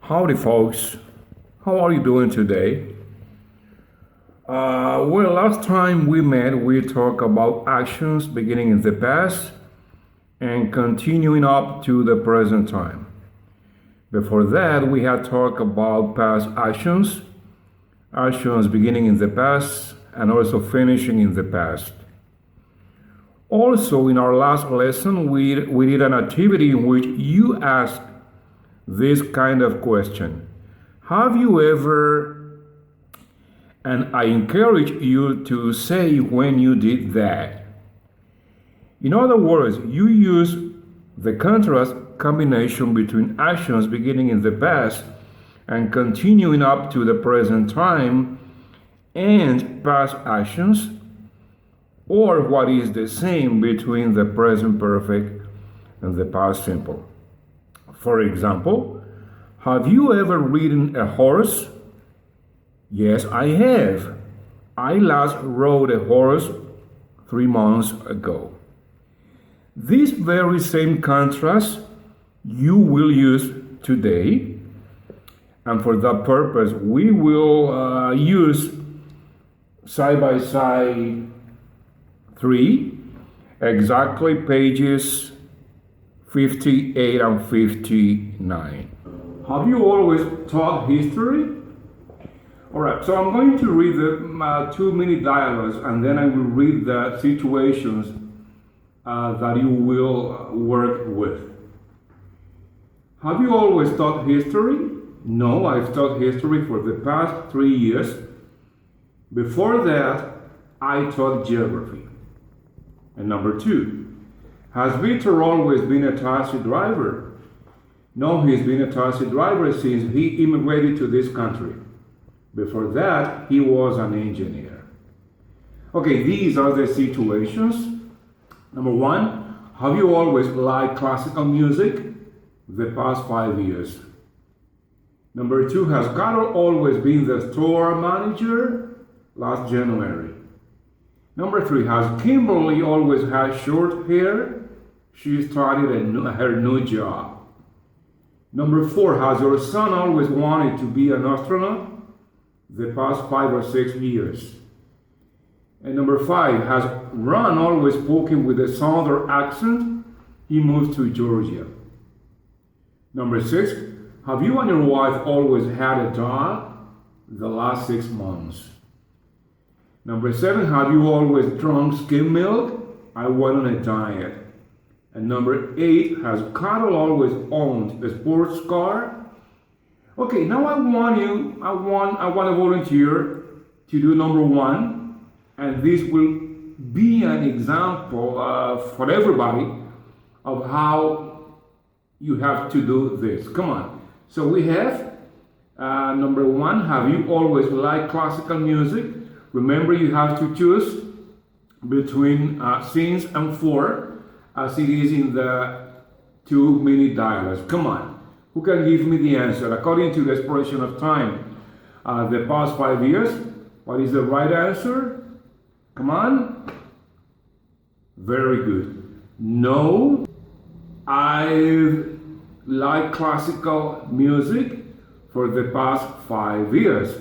Howdy, folks. How are you doing today? Well, last time we met, we talked about actions beginning in the past and continuing up to the present time. Before that, we had talked about past actions beginning in the past and also finishing in the past. Also, in our last lesson, we did an activity in which you asked this kind of question. Have you ever, and I encourage you to say when you did that. In other words, you use the contrast combination between actions beginning in the past and continuing up to the present time and past actions, or what is the same between the present perfect and the past simple. For example, have you ever ridden a horse? Yes, I have. I last rode a horse 3 months ago. This very same contrast you will use today, and for that purpose we will use side by side 3, exactly pages 58 and 59. Have you always taught history? All right, so I'm going to read the 2 mini dialogues, and then I will read the situations that you will work with. Have you always taught history? No, I've taught history for the past 3 years. Before that, I taught geography. And number 2, has Victor always been a taxi driver? No, he's been a taxi driver since he immigrated to this country. Before that, he was an engineer. Okay, these are the situations. Number 1, have you always liked classical music? The past 5 years. Number 2, has Carol always been the store manager? Last January. Number 3, has Kimberly always had short hair? She started her new job. Number 4, has your son always wanted to be an astronaut? The past 5 or 6 years. And number 5, has Ron always spoken with a southern accent? He moved to Georgia. Number 6, have you and your wife always had a dog? The last 6 months. Number 7, have you always drunk skim milk? I went on a diet. And number 8, has Carol always owned a sports car? Okay, now I want a volunteer to do number 1, and this will be an example for everybody of how you have to do this. Come on. So we have number 1, have you always liked classical music? Remember, you have to choose between since and for, as it is in the 2 mini dialogues. Come on. Who can give me the answer? According to the expression of time, the past 5 years, what is the right answer? Come on. Very good. No, I've liked classical music for the past 5 years.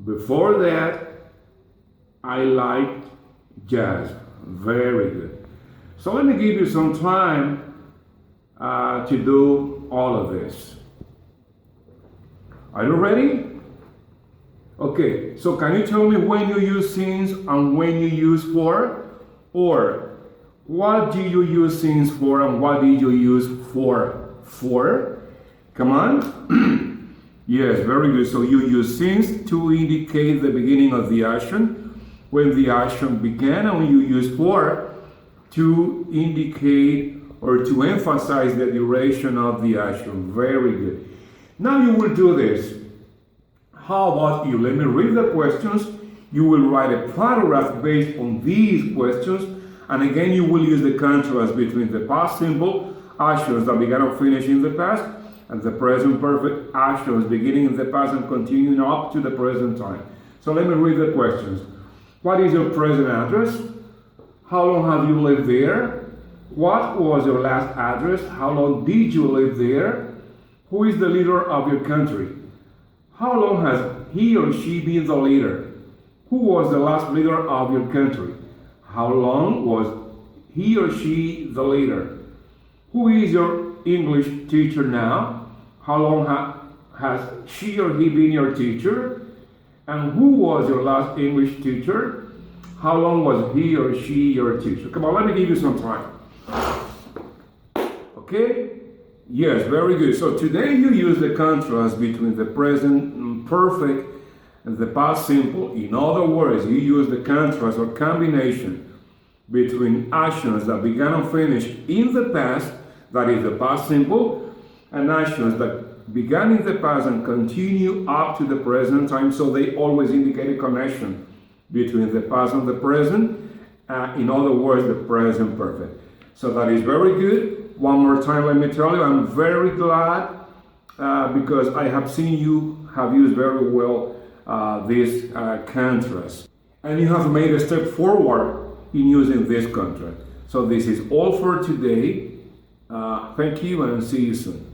Before that, I liked jazz. Very good. So let me give you some time to do all of this. Are you ready? Okay, so can you tell me when you use since and when you use for? Or what do you use since for and what did you use for? Come on. Yes, very good. So you use since to indicate the beginning of the action, when the action began, and you use for to indicate or to emphasize the duration of the action. Very good. Now you will do this. How about you? Let me read the questions. You will write a paragraph based on these questions, and again you will use the contrast between the past simple actions that began or finished in the past and the present perfect actions beginning in the past and continuing up to the present time. So let me read the questions. What is your present address? How long have you lived there? What was your last address? How long did you live there? Who is the leader of your country? How long has he or she been the leader? Who was the last leader of your country? How long was he or she the leader? Who is your English teacher now? How long has she or he been your teacher? And who was your last English teacher? How long was he or she your teacher? Come on, let me give you some time. Okay? Yes, very good. So today you use the contrast between the present perfect and the past simple. In other words, you use the contrast or combination between actions that began and finished in the past, that is the past simple, and actions that began in the past and continue up to the present time, so they always indicate a connection between the past and the present. In other words, the present perfect. So that is very good. One more time, let me tell you, I'm very glad because I have seen you have used very well this contrast. And you have made a step forward in using this contrast. So this is all for today. Thank you and see you soon.